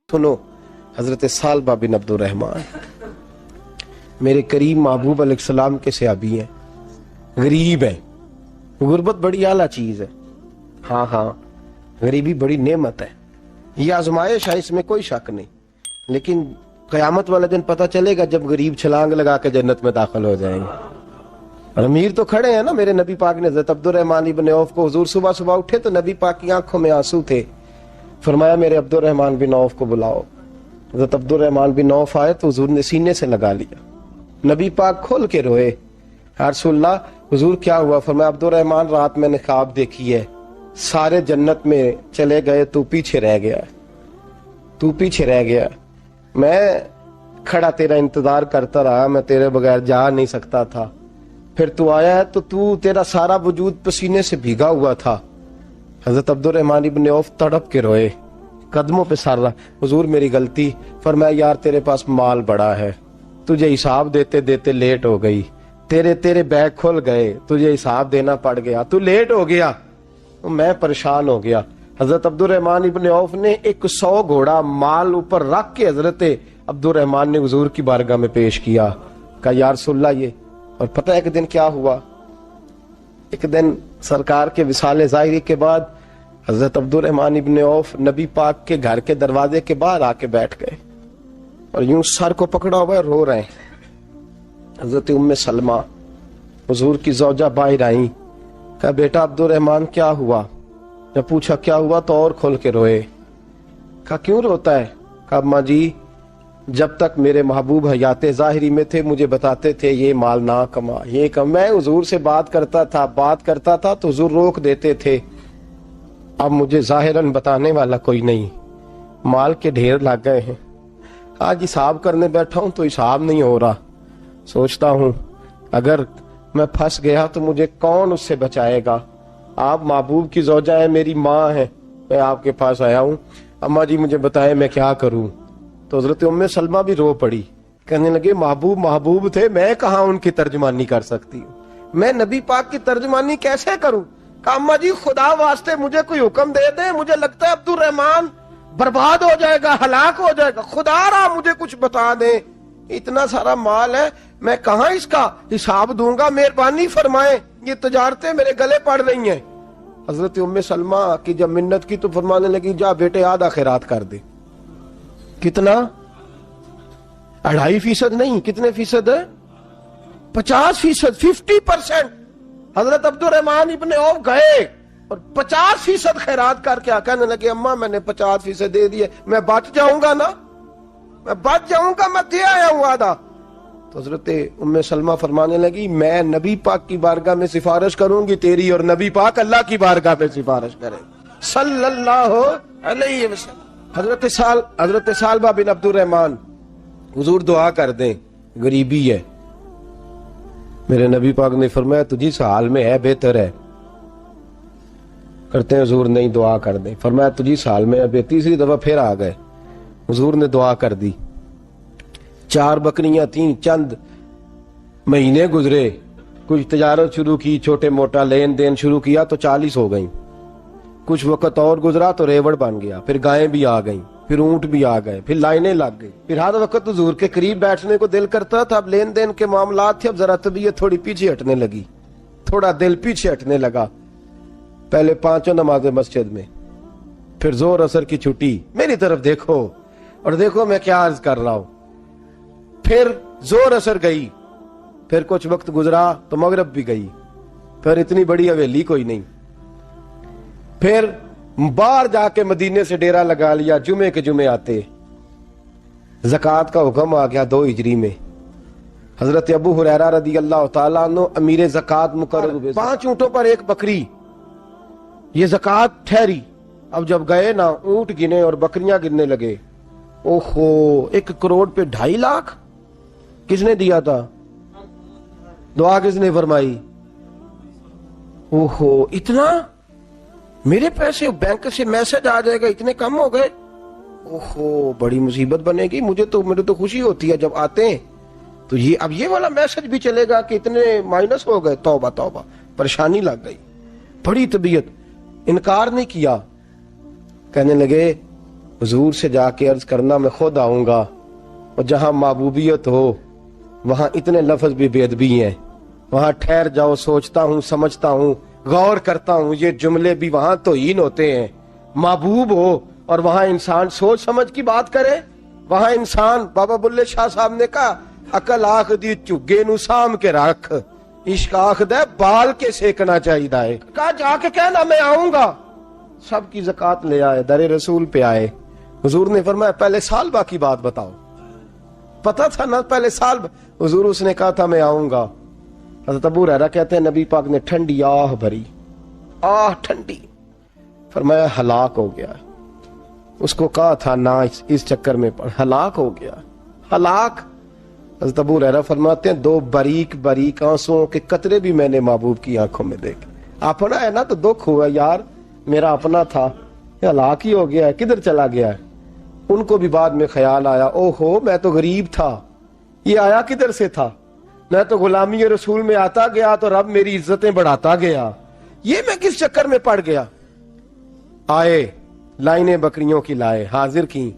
सुनो, हजरत सालबा बिन अब्दुर्रहमान मेरे करीम महबूब अलैहिस्सलाम के सहाबी हैं, गरीब हैं। गुर्बत बड़ी आला चीज है। हाँ हाँ, गरीबी बड़ी नेमत है, ये आजमाइश है, इसमें कोई शक नहीं। लेकिन कयामत वाले दिन पता चलेगा जब गरीब छलांग लगा के जन्नत में दाखिल हो जाएंगे। और अमीर तो खड़े हैं ना। मेरे नबी पाक ने हजरत अब्दुर्रहमान इब्न औफ को, हुजूर सुबह सुबह उठे तो नबी पाक की आंखों में आंसू थे। फरमाया मेरे अब्दुर्रहमान बिन औफ को बुलाओ। हजरत अब्दुर्रहमान बिन औफ आए तो हुजूर ने सीने से लगा लिया। नबी पाक खोल के रोए, या रसूलल्लाह हुजूर क्या हुआ? फरमाया अब्दुर्रहमान रात मैंने ख्वाब देखी है, सारे जन्नत में चले गए, तू पीछे रह गया, तू पीछे रह गया। मैं खड़ा तेरा इंतजार करता रहा, मैं तेरे बगैर जा नहीं सकता था। फिर तू आया है तो तू, तेरा सारा वजूद पसीने से भीगा हुआ था। हजरत अब्दुर्रहमान इब्न औफ तड़प के रोए, कदमों पे सर रहा, हुजूर मेरी गलती। फरमाया यार तेरे पास माल बड़ा है, तुझे हिसाब देते देते लेट हो गई, तेरे बैग खुल गए, तुझे हिसाब देना पड़ गया, तू लेट हो गया, तो मैं परेशान हो गया। हजरत अब्दुर्रहमान इब्न औफ ने 100 घोड़ा माल ऊपर रख के हजरत अब्दुर्रहमान ने हुजूर की बारगाह में पेश किया। कहा या रसूलल्लाह ये। और पता है एक दिन क्या हुआ? एक दिन सरकार के विसाले ज़ाहिरी के बाद हजरत अब्दुर्रहमान इब्न औफ नबी पाक के घर के दरवाजे के बाहर आके बैठ गए और यूं सर को पकड़ा हुआ रो रहे हैं। हजरत उम्मे सलमा हुजूर की ज़ौजा बाहर आई। कहा बेटा अब्दुर्रहमान क्या हुआ? जब पूछा क्या हुआ तो और खोल के रोए। कहा क्यों रोता है? कहा अम्मा जी जब तक मेरे महबूब हयात ज़ाहिरी में थे मुझे बताते थे ये माल ना कमा, ये कम। मैं हुजूर से बात करता था तो हुजूर रोक देते थे। अब मुझे ज़ाहिरन बताने वाला कोई नहीं, माल के ढेर लग गए हैं। आज हिसाब करने बैठा हूं तो हिसाब नहीं हो रहा। सोचता हूं अगर मैं फंस गया तो मुझे कौन उससे बचाएगा? आप महबूब की ज़ौजा है, मेरी माँ है, मैं आपके पास आया हूँ, अम्मा जी मुझे बताएं मैं क्या करूं। तो हजरत उम्मे सलमा भी रो पड़ी, कहने लगे महबूब महबूब थे, मैं कहाँ उनकी तर्जमानी कर सकती हूँ, मैं नबी पाक की तर्जमानी कैसे करूं? कहा अम्मा जी खुदा वास्ते मुझे कोई हुक्म दे दे, मुझे लगता है अब्दुर्रहमान बर्बाद हो जाएगा, हलाक हो जाएगा, खुदा रहा मुझे कुछ बता दे, इतना सारा माल है, मैं कहाँ इसका हिसाब दूंगा, मेहरबानी फरमाए, ये तजारतें मेरे गले पड़ रही हैं। हजरत उम्मे सलमा की जब मिन्नत की तो फरमाने लगी जा बेटे आधा खैरात कर दे। कितना? 2.5% नहीं, कितने फीसद है? 50%, 50%। हजरत अब्दुर्रहमान इब्ने औफ गए और 50% खैरात करके आ, कहने लगे अम्मा मैंने 50% दे दिए, मैं बच जाऊंगा ना, मैं बच जाऊंगा, मैं दे आया हूं आधा। तो हजरत उम्मे सलमा फरमाने लगी मैं नबी पाक की बारगाह में सिफारिश करूंगी तेरी, और नबी पाक अल्लाह की बारगाह में सिफारिश करे सल्लल्लाहु अलैहि वसल्लम। हजरत सालबा बिन अब्दुर्रहमान, हुजूर दुआ कर दें, गरीबी है। मेरे नबी पाक ने फरमाया तुझी इस हाल में है, बेहतर है। करते हैं हुजूर नहीं दुआ कर दें। फरमाया तुझी इस हाल में है। तीसरी दफा फिर आ गए, हुजूर ने दुआ कर दी। 4 बकरियां थीं, चंद महीने गुजरे, कुछ तजारत शुरू की, छोटे मोटा लेन देन शुरू किया तो 40 हो गई। कुछ वक्त और गुजरा तो रेवड़ बन गया, फिर गायें भी आ गईं, फिर ऊंट भी आ गए, फिर लाइनें लग गई। फिर हर वक्त हुजूर के करीब बैठने को दिल करता था। अब लेन देन के मामलात थे, अब जरा तबीयत थोड़ी पीछे हटने लगी, थोड़ा दिल पीछे हटने लगा। पहले 5 नमाजें मस्जिद में, फिर जोर असर की छुट्टी, मेरी तरफ देखो और देखो मैं क्या अर्ज कर रहा हूं। फिर जोर असर गई, फिर कुछ वक्त गुजरा तो मगरब भी गई, फिर इतनी बड़ी हवेली कोई नहीं। फिर बाहर जाके मदीने से डेरा लगा लिया, जुमे के जुमे आते। ज़कात का हुक्म आ गया 2 हिजरी में। हजरत अबू हुरैरा रदी अल्लाह तआला अन्हु अमीर ज़कात मुकर्रर हुए। 5 ऊंटों पर 1 बकरी, ये ज़कात ठहरी। अब जब गए ना, ऊंट गिने और बकरियां गिनने लगे। ओहो 1 करोड़ पे 2.5 लाख किसने दिया था? दुआ किसने फरमाई? ओहो इतना, मेरे पैसे बैंक से मैसेज आ जाएगा, इतने कम हो गए, ओहो बड़ी मुसीबत बनेगी। मुझे तो खुशी होती है जब आते हैं तो ये, अब ये वाला मैसेज भी चलेगा कि इतने माइनस हो गए, तौबा तौबा, परेशानी लग गई, बड़ी तबीयत। इनकार नहीं किया, कहने लगे حضور سے جا کے عرض کرنا میں خود آؤں گا، اور جہاں محبوبیت ہو وہاں اتنے لفظ بھی بے ادبی ہیں، وہاں ٹھہر جاؤ، سوچتا ہوں، سمجھتا ہوں، غور کرتا ہوں، یہ جملے بھی وہاں توہین ہوتے ہیں۔ محبوب ہو اور وہاں انسان سوچ سمجھ کی بات کرے، وہاں انسان، بابا بلے شاہ صاحب نے کہا عقل آخ دی چگے نو سام کے رکھ، عشق آخ دے بال کے سیکنا چاہیے دائے، کہا جا کے کہنا میں آؤں گا۔ سب کی زکوٰۃ لے آئے، در رسول پہ آئے، حضور نے فرمایا پہلے سالبہ کی بات بتاؤ، پتا تھا نا پہلے سال، حضور اس نے کہا تھا میں آؤں گا۔ حضرت ابو ہریرہ کہتے ہیں نبی پاک نے ٹھنڈی آہ بھری، آہ ٹھنڈی، فرمایا ہلاک ہو گیا۔ اس کو کہا تھا نہ اس چکر میں پڑ، ہلاک ہو گیا، ہلاک۔ حضرت ابو ہریرہ فرماتے ہیں دو باریک باریک آنسوؤں کے قطرے بھی میں نے محبوب کی آنکھوں میں دیکھے۔ اپنا ہے نا تو دکھ ہوا، یار میرا اپنا تھا، ہلاک ہی ہو گیا ہے، کدھر چلا گیا ہے۔ ان کو بھی بعد میں خیال آیا، او ہو میں تو غریب تھا، یہ آیا کدھر سے تھا، میں تو غلامی رسول میں آتا گیا تو رب میری عزتیں بڑھاتا گیا، یہ میں کس چکر میں پڑ گیا۔ آئے لائنیں بکریوں کی لائے، حاضر کی،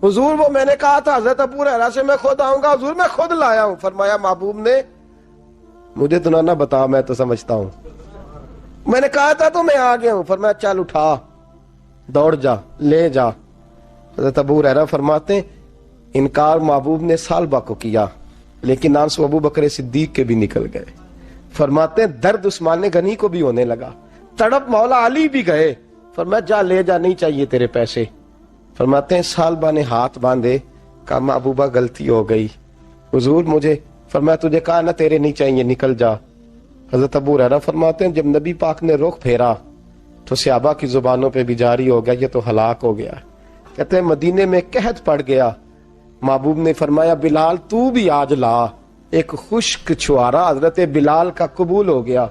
حضور وہ میں نے کہا تھا حضرت ابو ہریرہ سے میں خود آؤں گا، حضور میں خود لایا ہوں۔ فرمایا محبوب نے مجھے تو نہ بتا، میں تو سمجھتا ہوں، میں نے کہا تھا تو میں آ گیا ہوں۔ فرمایا چل اٹھا، دوڑ جا، لے جا۔ حضرت ابو ہریرہ فرماتے ہیں انکار محبوب نے سالبہ کو کیا، لیکن آنسو ابو بکر صدیق کے بھی نکل گئے۔ فرماتے ہیں درد عثمان غنی کو بھی ہونے لگا، تڑپ مولا علی بھی گئے۔ فرمایا جا لے جا، نہیں چاہیے تیرے پیسے۔ فرماتے ہیں سالبہ نے ہاتھ باندھے، کہا محبوبہ غلطی ہو گئی، حضور مجھے، فرمایا تجھے کہا نہ تیرے نہیں چاہیے، نکل جا۔ حضرت ابو ہریرہ فرماتے ہیں جب نبی پاک نے رخ پھیرا تو صحابہ کی زبانوں پہ بھی جاری ہو گیا یہ تو ہلاک ہو گیا۔ کہتے ہیں مدینے میں قحط پڑ گیا، محبوب نے فرمایا بلال تو بھی آج لا، ایک خشک چھوارا حضرت بلال کا قبول ہو گیا۔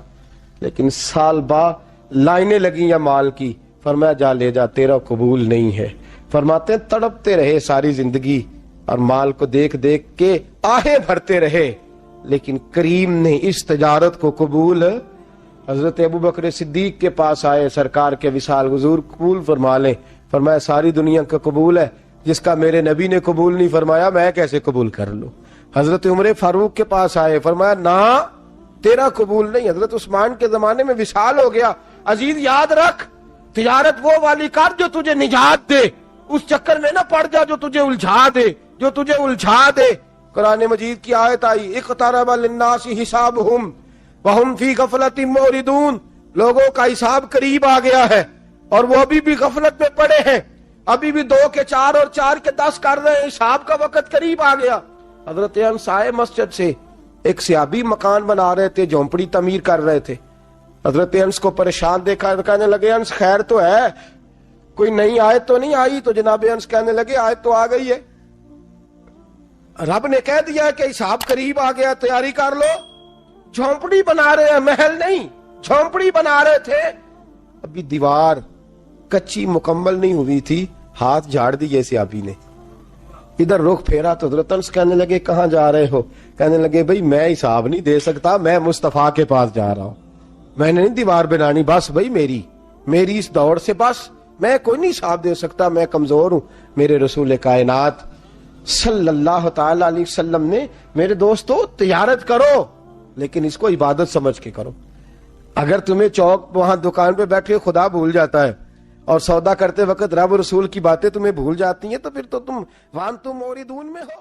لیکن سالبہ لائنیں لگی یا مال کی، فرمایا جا لے جا، تیرا قبول نہیں ہے۔ فرماتے ہیں تڑپتے رہے ساری زندگی اور مال کو دیکھ دیکھ کے آہیں بھرتے رہے، لیکن کریم نے اس تجارت کو قبول۔ حضرت ابو بکر صدیق کے پاس آئے، سرکار کے وصال، حضور قبول فرما لیں۔ فرمایا ساری دنیا کا قبول ہے، جس کا میرے نبی نے قبول نہیں فرمایا میں کیسے قبول کر لوں۔ حضرت عمر فاروق کے پاس آئے، فرمایا نہ تیرا قبول نہیں۔ حضرت عثمان کے زمانے میں وصال ہو گیا۔ عزیز یاد رکھ، تجارت وہ والی کر جو تجھے نجات دے، اس چکر میں نہ پڑ جا جو تجھے الجھا دے، جو تجھے الجھا دے۔ قرآن مجید کی آیت آئی اقترب للناس حسابہم وہم فی غفلۃ موردون، لوگوں کا حساب قریب آ گیا ہے اور وہ ابھی بھی غفلت میں پڑے ہیں، ابھی بھی 2 کے 4 اور 4 کے 10 کر رہے ہیں، حساب کا وقت قریب آ گیا۔ حضرت انس آئے مسجد سے، ایک صحابی مکان بنا رہے تھے، جھونپڑی تعمیر کر رہے تھے۔ حضرت انس کو پریشان دیکھا، کہنے لگے انس خیر تو ہے، کوئی نئی آیت تو نہیں آئی؟ تو جناب انس کہنے لگے آیت تو آ گئی ہے، رب نے کہہ دیا کہ حساب قریب آ گیا، تیاری کر لو۔ جھونپڑی بنا رہے ہیں، محل نہیں، جھونپڑی بنا رہے تھے، ابھی دیوار کچی مکمل نہیں ہوئی تھی، ہاتھ جھاڑ دیے صحابی نے۔ ادھر رخ پھیرا تو حضرت انس کہنے لگے کہاں جا رہے ہو؟ کہنے لگے بھائی میں حساب نہیں دے سکتا، میں مصطفیٰ کے پاس جا رہا ہوں، میں نے نہیں دیوار بنانی، بس بھائی میری اس دوڑ سے بس میں کوئی نہیں حساب دے سکتا، میں کمزور ہوں۔ میرے رسول کائنات صلی اللہ تعالی علیہ وسلم نے، میرے دوستو تجارت کرو لیکن اس کو عبادت سمجھ کے کرو۔ اگر تمہیں چوک وہاں دکان پہ بیٹھے خدا بھول جاتا ہے اور سودا کرتے وقت رب رسول کی باتیں تمہیں بھول جاتی ہیں تو پھر تو تم وانتم موردون میں ہو۔